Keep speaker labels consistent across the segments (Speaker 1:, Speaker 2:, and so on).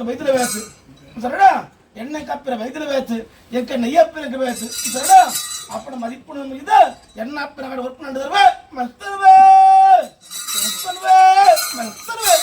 Speaker 1: காப்பிற வயிற்றுல வேத்து சரிடா, எண்ணெய் காப்பிற வயிற்றுல வேத்து, எங்க நெய்யப்பிறக்க வேத்து சரிடா. அப்படி மதிப்பு இது என்ன அப்பிற ஒர்க் பண்ணி தருவேன் மஸ்தருவே மஸ்தருவே மஸ்தருவே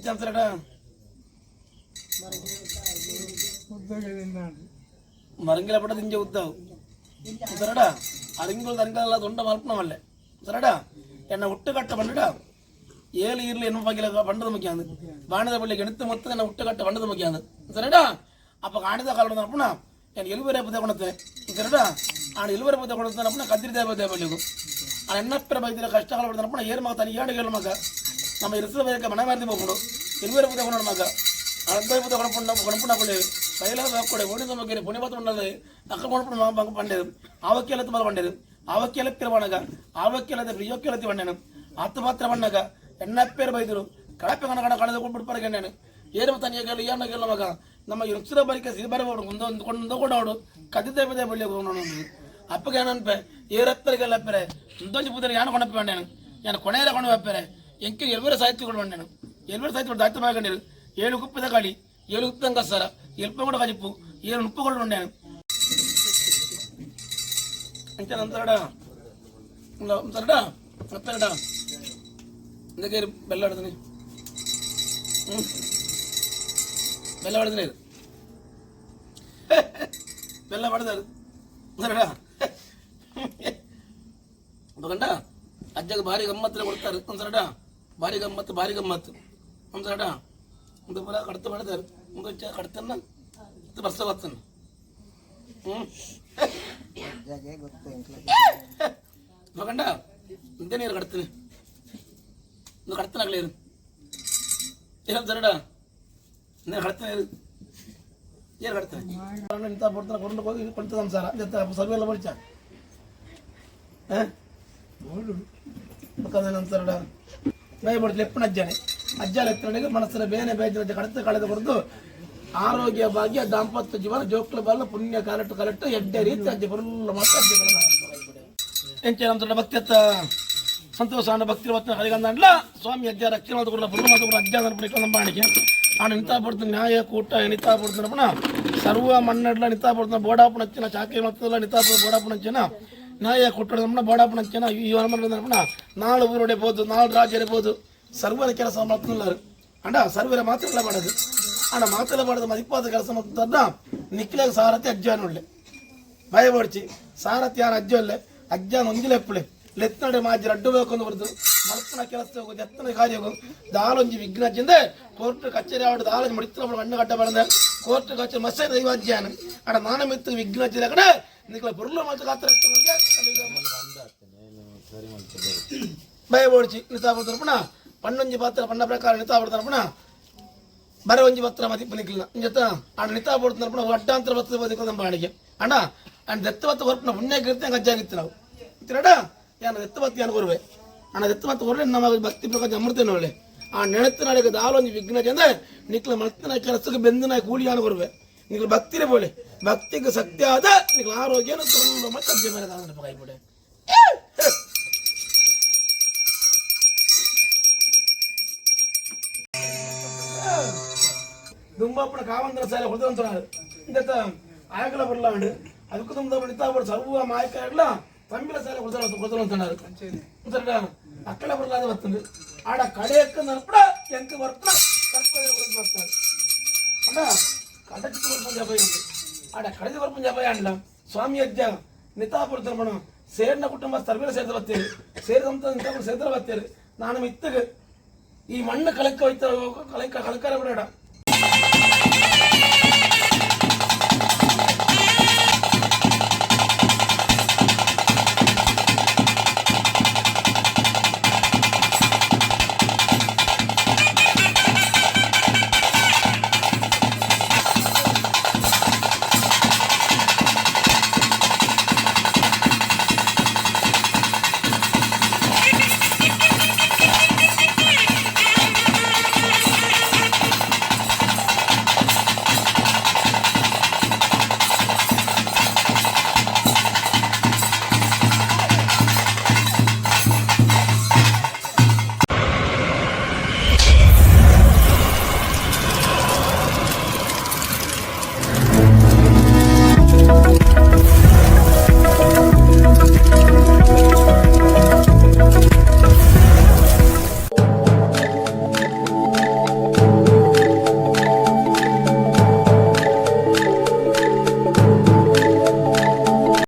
Speaker 1: చెప్తారట మరంగిల పడ దించే ఉద్దావు సరేడా அருங்கோல் தருங்கெல்லாம் தொண்டை மறுப்பணும் வரல சரிடா என்னை விட்டு கட்ட பண்ணுடா 7 ஈரில் என்ன பக்கில பண்ணது முக்கியாது வானத பள்ளிக்கு எடுத்து மொத்தம் என்னை விட்டு கட்ட பண்ணது முக்கியாது சரிடா அப்போ காணிதா கால் அப்படின்னா என் எழுவரை பற்றி கொடுத்தேன் சரிடா ஆனால் எழுவரை பற்றி கொடுத்தேன் அப்படின்னா கத்திரி தேவை தேவைக்கும் ஆனால் என்ன பிற பகுதியில் கஷ்டங்கள் அப்படின்னா ஏறுமாக தனியாக ஏழுமாக்கா நம்ம ரிசர்வ் வைக்க மனமார்த்தி போகணும் எழுவரை பற்றி கொண்டாடுமாக்கா அனுப்பை பற்றி கொணப்புனா கொண்டு பயிலாக கூட ஒன்று நமக்கு புனிபத்தம் ఉన్నది అక్కడ కొనుప్పుడు మాకు పండేది ఆవక్యాలతో మొదలు పండేది ఆవక్యాలెత్తిన పండగ ఆవక్యాలతో ప్రియోక్యాలెత్తి పండాను ఆత్మపాత్ర పండగ ఎన్న పేరు బైదురు కడప కనకడ కడద కొట్టుపరగా నేను ఏరు తనియగలు ఏనగల మగ ನಮ್ಮ ರುಚಿರ ಬರಿಕೆ ಸಿಬರ ಕೊಂಡು ಕೊಡೋಡು ಕದಿತೆ ಬದೆ ಬಳ್ಳಿ ಹೋಗೋಣ ಅಪ್ಪಗೆ ಏನನ್ಪೆ ಏರತ್ತರಿಗೆಲ್ಲ ಪೆರೆ ಇಂದೊಂದು ಪುದರಿ ಯಾನು ಕೊಂಡಪ್ಪೆ ಬಂಡೇನು ಯಾನು ಕೊನೆಯರ ಕೊಂಡು ಬಪ್ಪೆರೆ ಎಂಕೆ ಎಲ್ವರ ಸಾಹಿತ್ಯ ಕೊಡು ಬಂಡೇನು ಎಲ್ವರ ಸಾಹಿತ್ಯ ದಾಯ್ತು ಮಾಡ್ಕೊಂಡಿರು 7 ಕುಪ್ಪಿದ ಗಾಡಿ 7 ಉಪ್ಪಿದ ಕಸರ ಎಲ್ಪ ಕೂಡ ಕಜಿಪ್ಪು 7 ಉಪ್ಪುಗಳು ಬಂಡೇನು ಅಂತ ನಂತರಡ ಸರಡ ಅಪ್ಪೇನಡ ಇದಕ್ಕೆ ಬೆಲ್ಲ ಹೊಡೆದನೆ ಬೆಲ್ಲ ಹೊಡೆದನೆ ಬೆಲ್ಲ ಹೊಡೆದಾರು ಒಂದ್ಸರಡ ಅಜ್ಜಗೆ ಭಾರಿ ಗಮ್ಮತ್ತಿನ ಕೊಡ್ತಾರೆ ಒಂದ್ಸರಡ ಭಾರಿ ಗಮ್ಮತ್ತು ಒಂದ್ಸರಡ ಒಂದು ಪುರ ಕಡ್ತ ಮಾಡಿದಾರೆ ಒಂದು ಕಡ್ತನ್ನ ಬರ್ಸ ಬರ್ತನ ಮಗಂಡ ಇಂತೆ ನೀರು ಕಡ್ತೀನಿ ಒಂದು ಕಡ್ತನಾಗ್ಲಿ ಏನಂತಾರಡ ನೀರು ಕಡ್ತಾನೆ ಏನು ಕಡ್ತಾನೆ ಇಂಥ ಬರ್ತಾನೆ ಕೊಂಡು ಹೋಗಿ ಕೊಡ್ತದ ಸಂಸಾರ ಸರ್ವೆ ಎಲ್ಲ ಬಳಿಚ ಅಂತಾರಡ ಮೈ ಬಡ್ತಿ ಎಪ್ಪನ ಅಜ್ಜನೆ ಅಜ್ಜ ಎತ್ತನಿಗೆ ಮನಸ್ಸಿನ ಬೇನೆ ಬೇಜ ಕಡತ ಕಳೆದ ಬರೆದು ಆರೋಗ್ಯ ಭಾಗ್ಯ ದಾಂಪತ್ಯ ಜೀವನ ಜೋಕ್ಲ ಬಲ್ಲ ಪುಣ್ಯ ಕಲೆಕ್ಟ್ ಎಡ್ಡೆ ರೀತಿ ಅಜ್ಜ ಬರಲ್ಲ ಮಾತ್ರ ಎಂಚೇನಂತ ಭಕ್ತಿಯತ್ತ ಸಂತೋಷ ಭಕ್ತಿ ಕಲಿಗಂದಲ್ಲ ಸ್ವಾಮಿ ಅಜ್ಜ ರಕ್ಷಣೆ ಬುರ್ರ ಅಜ್ಜ ನಂಬಾಣಿಕೆ ಆಣ ನಿಂತಾ ಪಡ್ತಾನೆ ನ್ಯಾಯ ಕೂಟ ನಿಂತಾ ಪಡ್ತಾನಪ್ಪನ ಸರ್ವ ಮಣ್ಣೆಡ್ಲ ನಿಂತಾ ಪಡ್ತಾನೆ ಬೋಡಾಪನ ಹಚ್ಚಿನ ಚಾಕರಿ ಮತ್ತಲ್ಲ ನಿಂತಾ ಬೋಡಾಪನ ಹಚ್ಚಿನ ನ್ಯಾಯ ಕೊಟ್ಟಡಮ್ಮನ ಬೋಡಾಪನ ಹಚ್ಚಿನ ಈ ಮಣ್ಣಪ್ಪನ ನಾಳು ಊರು ಹೊಡೆಯಬಹುದು ನಾಳು ರಾಜ್ಯ ಇರಬಹುದು ಸರ್ವರ ಕೆಲಸ ಮಾಡ್ತಿಲ್ಲಾರು ಅಂಡ ಸರ್ವರ ಮಾತೆಲ್ಲ ಮಾಡೋದು ಅಣ್ಣ ಮಾತೆಲ್ಲ ಮಾಡೋದು ಮದಿಪ್ಪಾದ ಕೆಲಸ ಮಾಡ್ತದ ನಿಖಿಲಾಗ ಸಾರಥಿ ಅಜ್ಜಾನ ಒಳ್ಳೆ ಭಯ ಬಡ್ಚಿ ಸಾರಥಿ ಯಾರು ಅಜ್ಜ ಒಳ್ಳೆ ಅಜ್ಜಾನ ಒಂದಿಲೆಪ್ಪಳೆ ಲೆತ್ತನಡೆ ಮಾಜಿ ಅಡ್ಡು ಬೇಕೊಂದು ಬರೆದು ಮಲ್ಪನ ಕೆಲಸ ಹೋಗೋದು ಎತ್ತನ ಕಾರ್ಯ ಹೋಗೋದು ದಾಲೊಂಜಿ ವಿಘ್ನಜ್ಜಂದೆ ಕೋರ್ಟ್ ಕಚೇರಿ ಆವಡು ದಾಲಂಜಿ ಮಡಿತ್ರ ಅಣ್ಣು ಗಡ್ಡ ಬಂದ ಕೋರ್ಟ್ ಕಚೇರಿ ಮಸೆ ದೈವಾಜ್ಯಾನ ಅಡ ನಾನ ಮಿತ್ತು ವಿಘ್ನಜ್ಜದ ಕಡೆ ನಿಖಲ ಬುರ್ಲ ಮಾತು ಗಾತ್ರ ಭಯ ಓಡಿಸಿ ನಿತಾ ಬರ್ತಾರಪ್ಪಣ ಪಣ್ಣೊಂಜಿ ಪಾತ್ರ ಪಣ್ಣ ಪ್ರಕಾರ ನಿತಾ ಬರ್ತಾರಪ್ಪಣ ಬರ ಒಂಜಿ ಪತ್ರ ಮದಿಪ್ಪ ನಿಕ್ಲಿಲ್ಲ ಜೊತೆ ಅಣ್ಣ ನಿತಾ ಬರ್ತಾರಪ್ಪಣ ಅಡ್ಡಾಂತರ ಬರ್ತದೆ ಬದಿಕೊಂಡ ಬಾಣಿಗೆ ಅಣ್ಣ ಅಣ್ಣ ದೆತ್ತ ಬತ್ತ ಹೊರಪಣ ಪುಣ್ಯಾಗಿರ್ತೆ ಗಜ್ಜಾಗಿತ್ತು ನಾವು ಇತ್ತಿರಡ ಏನು ದೆತ್ತ ಬತ್ತಿ ಏನು ಕೊರುವೆ ಅಣ್ಣ ದೆತ್ತ ಬತ್ತ ಹೊರಡೆ ನಮ್ಮ ಭಕ್ತಿ ಪ್ರಕಾಶ ಅಮೃತೇನು ಒಳ್ಳೆ ಆ ನೆನೆತ್ತ ನಾಳೆಗೆ ದಾಲೊಂಜಿ ವಿಘ್ನಜ ಅಂದ್ರೆ ನಿಕ್ಲ ಮಲ್ತಿನ ಕೆಲಸಕ್ಕೆ ಬೆಂದಿನ ಕೂಲಿ ಅನ್ನು ಕೊರುವೆ ನಿಕ್ಲ ಭಕ್ತಿರೇ ಬೋಳೆ ಭಕ್ತಿಗೆ ಸತ್ಯ ಆದ ನಿಕ್ಲ ಆರೋಗ್ಯನ ತುಂಬ ಮತ್ತೆ ಅಜ್ಜ ಮೇಲೆ ದಾದ ಕೈಬಿಡೆ ದುಂಬಪ್ಪನ ಕಾವಂತರ ಸಾಲ ಹೊಡೆದಂತ ಇಂತ ಆಯಕಲ ಬರಲಾಂಡು ಅದಕ್ಕೂ ತುಂಬ ನಿಂತಾ ಬರ್ ಸರ್ವ ಮಾಯಕಲ್ಲ ತಂಬಿಲ ಸಾಲ ಹೊಡೆದಂತన్నారు ಅಕ್ಕಲ ಬರಲಾದ ಬರ್ತಂದು ಆಡ ಕಡೆಯಕ್ಕ ನರ್ಪಡ ಎಂಕ ಬರ್ಪಡ ಕರ್ಪದೆ ಬರ್ತಾರೆ ಅಣ್ಣ ಕಡಕ್ಕೆ ಬರ್ಪಂಜ ಅಭಯ ಉಂಟು ಆಡ ಕಡೆದು ಬರ್ಪಂಜ ಅಭಯ ಅಣ್ಣ ಸ್ವಾಮಿ ಅಜ್ಜ ನಿತಾಪುರ ತರ್ಮಣ ಸೇರಿನ ಕುಟುಂಬ ಸರ್ವೇಲ ಸೇರಿದ ಬರ್ತೇವೆ ಸೇರಿದಂತ ನಿತಾಪುರ ಸೇರಿದ ಬರ್ತೇವೆ ನಾನು ಮಿತ್ತಗೆ ಈ ಮಣ್ಣು ಕಳಕ ಹೋಯ್ತ ಕಳಕಾರ ಬಿಡಾಡ